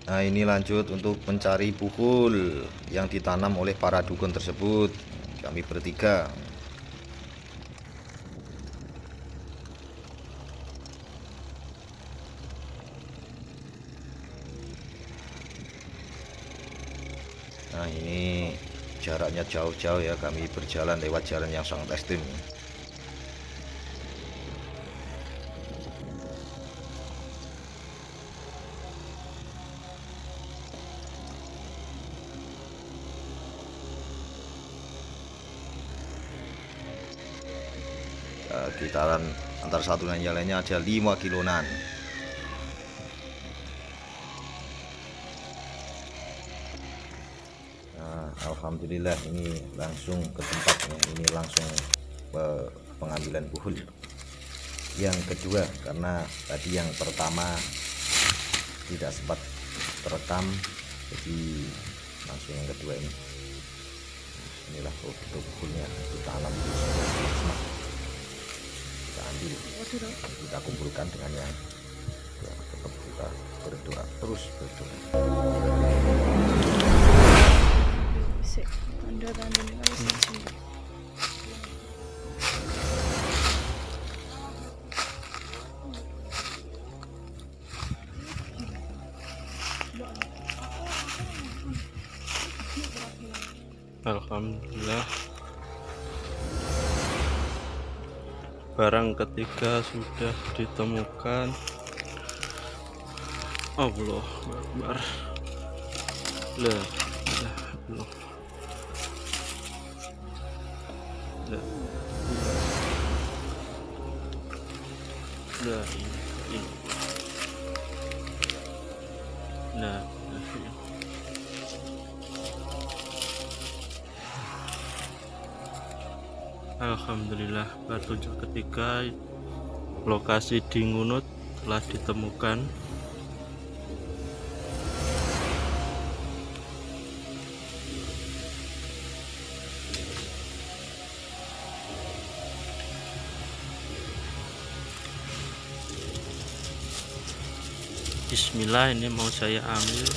Nah, ini lanjut untuk mencari bukul yang ditanam oleh para dukun tersebut. Kami bertiga. Nah, ini jaraknya jauh-jauh ya, kami berjalan lewat jalan yang sangat ekstrim. Kitaran antar satu dan yang lainnya ada 5 kilonan. Nah, alhamdulillah ini langsung ke tempatnya. Ini langsung pengambilan buhul yang kedua, karena tadi yang pertama tidak sempat terekam, jadi langsung yang kedua ini. Inilah produk buhulnya, kita tanam di semak, kita ambil, kita kumpulkan dengan yang ya, tetap kita berdoa, terus berdoa. Alhamdulillah, barang ketiga sudah ditemukan. Allahu Akbar. La ilaha illallah. La ilaha illallah. La ilaha illallah. Alhamdulillah, petunjuk ketiga lokasi di Ngunut telah ditemukan. Bismillah, ini mau saya ambil.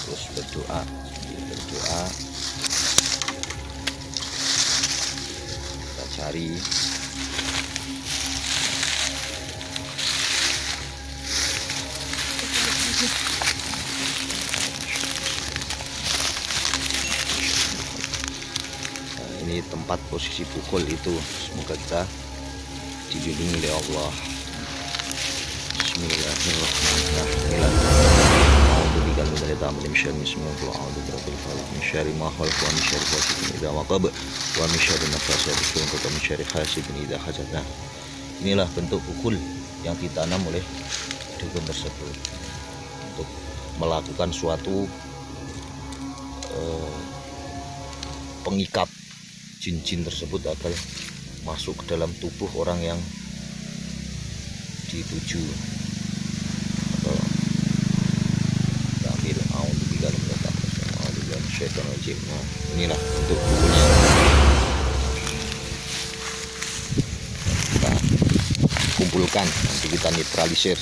Terus berdoa, kita cari. Nah, ini tempat posisi pukul itu, semoga kita dilindungi oleh Allah. Bismillahirrahmanirrahim. A'udzu bika min syarri ma khalaq, a'udzu birabbil falaq, min syarri ma khalaq, wa min syarri ghasiqin idza waqab, wa min syarri nafasatis fil 'uqad, wa min syarri hasidin idza hasad. Nah, inilah bentuk bukul yang ditanam oleh dukun tersebut untuk melakukan suatu pengikat jin-jin tersebut agar masuk ke dalam tubuh orang yang dituju. Nah, inilah untuk bukunya, kita kumpulkan, nanti kita netralisir.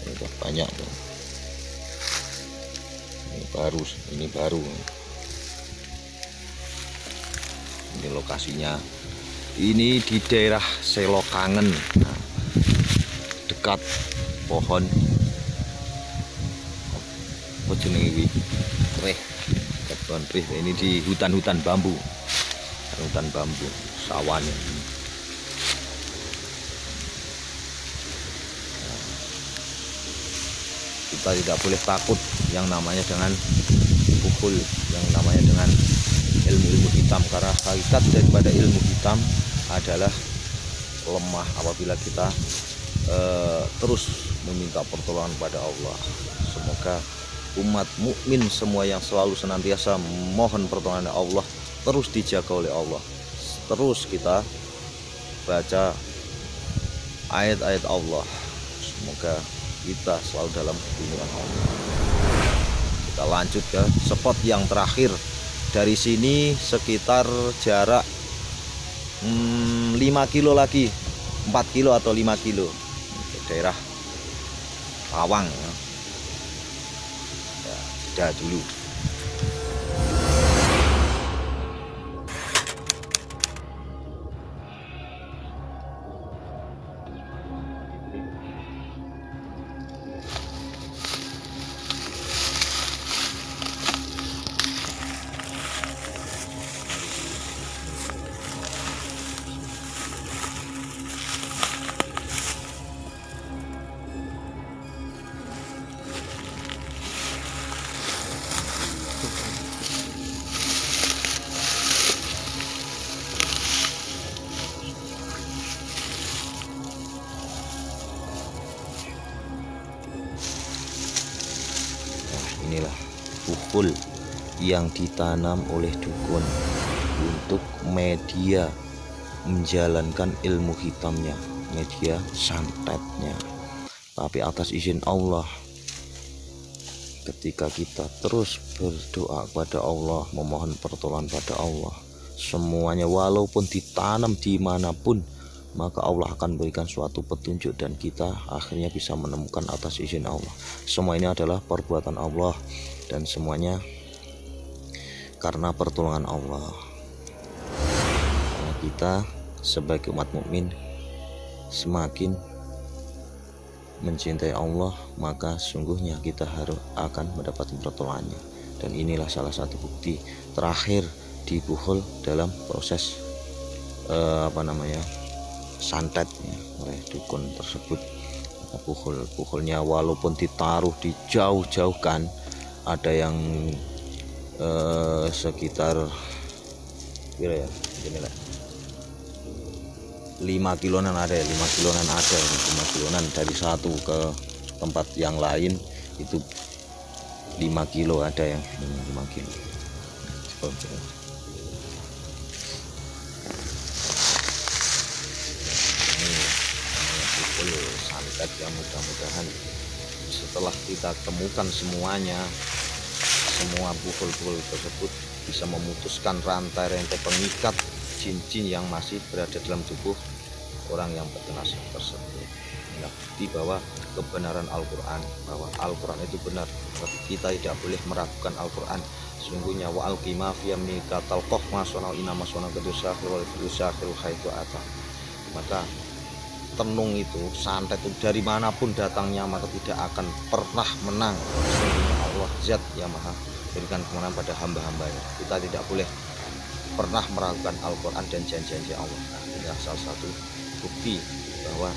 Udah banyak tuh. Ini baru ini lokasinya, ini di daerah Selokangen. Nah, dekat pohon ini di hutan bambu, sawan. Kita tidak boleh takut yang namanya dengan bukhul yang namanya dengan ilmu-ilmu hitam, karena hakikat daripada ilmu hitam adalah lemah apabila kita terus meminta pertolongan pada Allah. Semoga umat mukmin semua yang selalu senantiasa mohon pertolongan Allah terus dijaga oleh Allah. Terus kita baca ayat-ayat Allah, semoga kita selalu dalam lindungan Allah. Kita lanjut ke spot yang terakhir. Dari sini sekitar jarak 5 kilo lagi, 4 kilo atau 5 kilo ke daerah Pawang ya. Jeda dulu. Inilah bukhul yang ditanam oleh dukun untuk media menjalankan ilmu hitamnya, media santetnya. Tapi atas izin Allah, ketika kita terus berdoa kepada Allah, memohon pertolongan pada Allah, semuanya walaupun ditanam dimanapun, maka Allah akan berikan suatu petunjuk dan kita akhirnya bisa menemukan atas izin Allah. Semua ini adalah perbuatan Allah dan semuanya karena pertolongan Allah. Karena kita sebagai umat mukmin semakin mencintai Allah, maka sungguhnya kita harus akan mendapatkan pertolongannya. Dan inilah salah satu bukti terakhir di bukhul dalam proses santetnya oleh dukun tersebut. Bukhulnya walaupun ditaruh dijauh-jauhkan, ada yang sekitar 5 kilonan ada ya, 5 kilonan ada, 5 kilonan dari satu ke tempat yang lain itu 5 kilo ada yang 5 kilo. Santet yang mudah-mudahan setelah kita temukan semuanya, semua bukhul-bukhul tersebut bisa memutuskan rantai-rantai pengikat jin-jin yang masih berada dalam tubuh orang yang terkena tersebut. Nah, bukti bahwa kebenaran Al-Quran, bahwa Al-Quran itu benar. Kita tidak boleh meragukan Al-Quran. Sesungguhnya wa al-qima fi yamika talqaf masana inna masana kadusakhir wal fidusakhir khaitu ata. Maka tenung itu, santet itu dari manapun datangnya maka tidak akan pernah menang. Sesungguhnya Allah Zat yang Maha berikan kemenangan pada hamba-hambanya. Kita tidak boleh pernah meragukan Al-Quran dan janji-janji Allah. Nah, ini salah satu bukti bahwa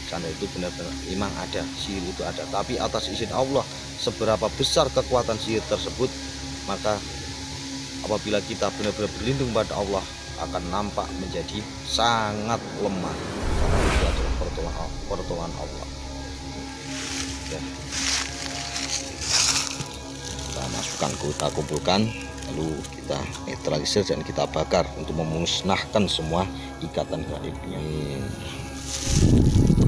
santet itu benar-benar memang ada, sihir itu ada. Tapi atas izin Allah, seberapa besar kekuatan sihir tersebut, maka apabila kita benar-benar berlindung pada Allah, akan nampak menjadi sangat lemah, karena itu adalah pertolongan Allah. Ya. Kita masukkan, kita kumpulkan, lalu kita netralisir dan kita bakar untuk memusnahkan semua ikatan gaibnya.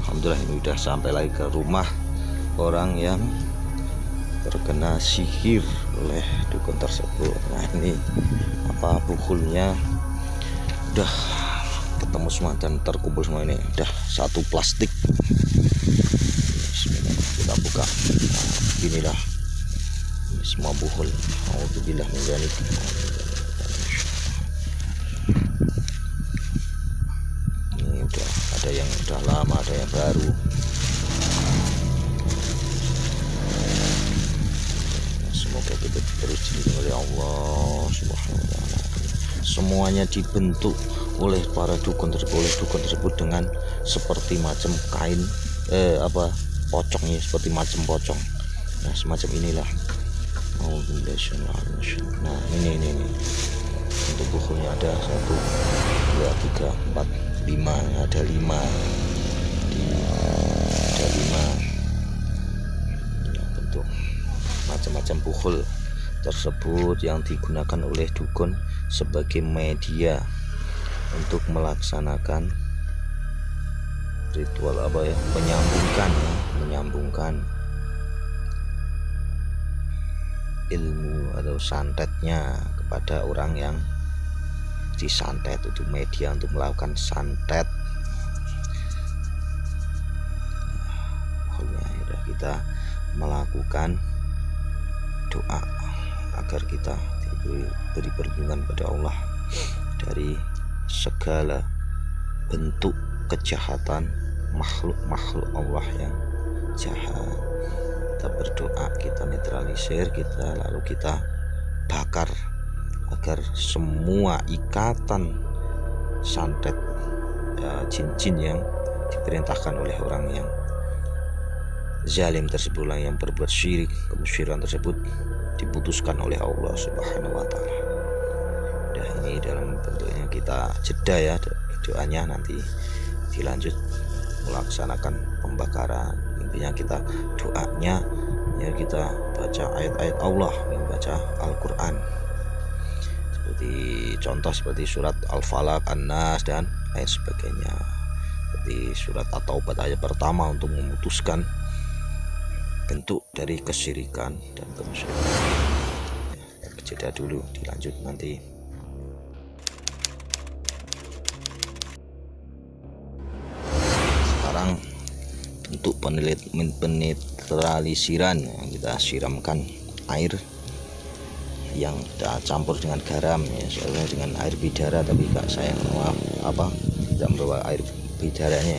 Alhamdulillah ini sudah sampai lagi ke rumah orang yang terkena sihir oleh dukun tersebut. Nah, ini bukhulnya udah ketemu semua dan terkumpul semua. Ini udah satu plastik. Bismillah, kita buka. Nah, inilah ini semua bukhul. Alhamdulillah menjadi ini udah ada yang udah lama, ada yang baru. Semoga kita terus dilindungi oleh Allah Subhanahu wa Ta'ala. Semuanya dibentuk oleh para dukun tersebut dengan seperti macam kain pocongnya, seperti macam pocong. Nah, semacam inilah Nah ini untuk bukunya ada 1, 2, 3, 4, 5, ada 5 ya, bentuk macam-macam bukhul tersebut yang digunakan oleh dukun sebagai media untuk melaksanakan ritual menyambungkan ilmu atau santetnya kepada orang yang disantet, untuk media untuk melakukan santet. Pokoknya ya kita melakukan doa agar kita diberi perlindungan pada Allah dari segala bentuk kejahatan makhluk Allah yang jahat. Kita berdoa, kita netralisir, lalu kita bakar agar semua ikatan santet jin-jin yang diperintahkan oleh orang yang zalim tersebut, yang berbuat syirik, kemusyrikan tersebut diputuskan oleh Allah Subhanahu wa taala. Nah, ini dalam bentuknya kita jeda ya doanya, nanti dilanjut melaksanakan pembakaran. Intinya kita doanya ya kita baca ayat-ayat Allah, baca Al-Qur'an. Seperti surat Al-Falaq, An-Nas dan lain sebagainya. Seperti surat At-Taubah ayat pertama untuk memutuskan bentuk dari kesyirikan dan kemusyrikan. Ya, jeda dulu, dilanjut nanti. Sekarang untuk penetralisiran, kita siramkan air yang kita campur dengan garam ya, soalnya dengan air bidara, tapi kak saya tidak membawa air bidaranya.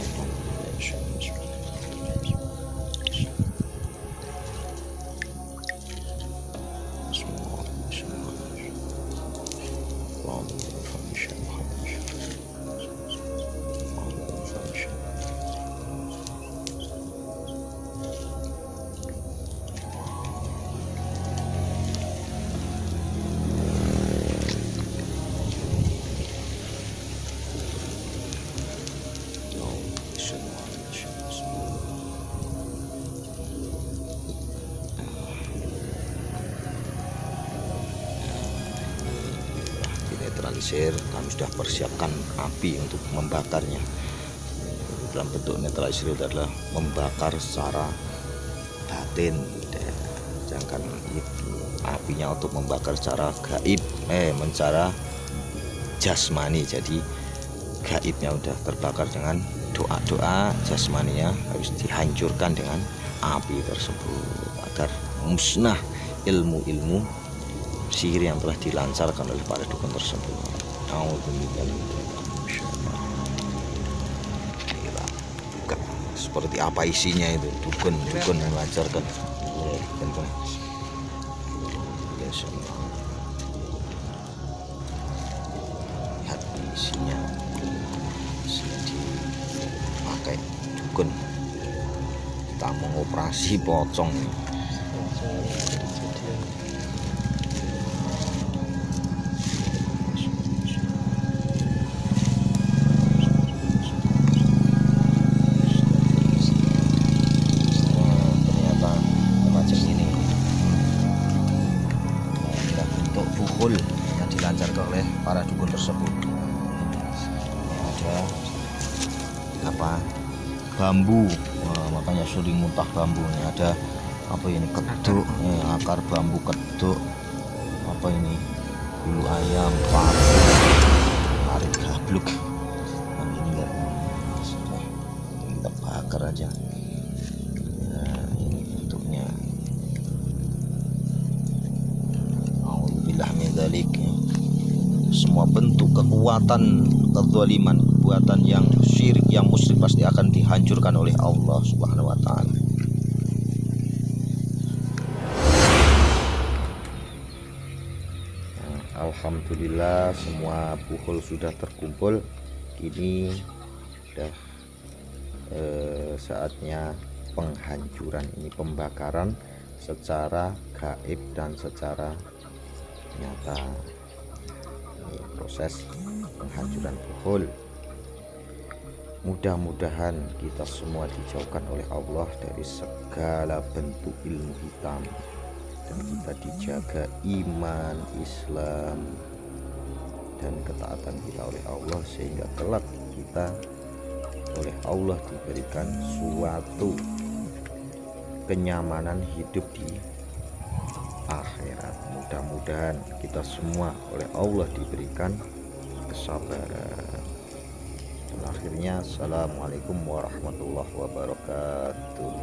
Kami sudah persiapkan api untuk membakarnya. Dalam bentuk netralisir itu adalah membakar secara batin, sedangkan itu apinya untuk membakar secara gaib, secara jasmani. Jadi gaibnya udah terbakar dengan doa-doa, jasmaninya harus dihancurkan dengan api tersebut agar musnah ilmu-ilmu sihir yang telah dilancarkan oleh para dukun tersebut. Seperti apa isinya itu, dukun yang melancarkan. Lihat isinya dipakai dukun. Kita mengoperasi pocong. Yang dilancarkan oleh para dukun tersebut. Ada bambu, makanya sering muntah bambunya. Ada ini keduk, akar bambu keduk, ini bulu ayam, parit gabluk. Ini enggak, kita bakar aja. Ini bentuknya. Semua bentuk kekuatan kezaliman, kekuatan yang syirik, yang musyrik pasti akan dihancurkan oleh Allah Subhanahu wa taala. Alhamdulillah semua bukhul sudah terkumpul. Kini sudah saatnya penghancuran, ini pembakaran secara gaib dan secara nyata. Ini proses penghancuran buhul. Mudah-mudahan kita semua dijauhkan oleh Allah dari segala bentuk ilmu hitam, dan kita dijaga iman, Islam, dan ketaatan kita oleh Allah, sehingga kelak kita oleh Allah diberikan suatu kenyamanan hidup di akhirat. Mudah-mudahan kita semua oleh Allah diberikan kesabaran. Dan akhirnya, assalamualaikum warahmatullahi wabarakatuh.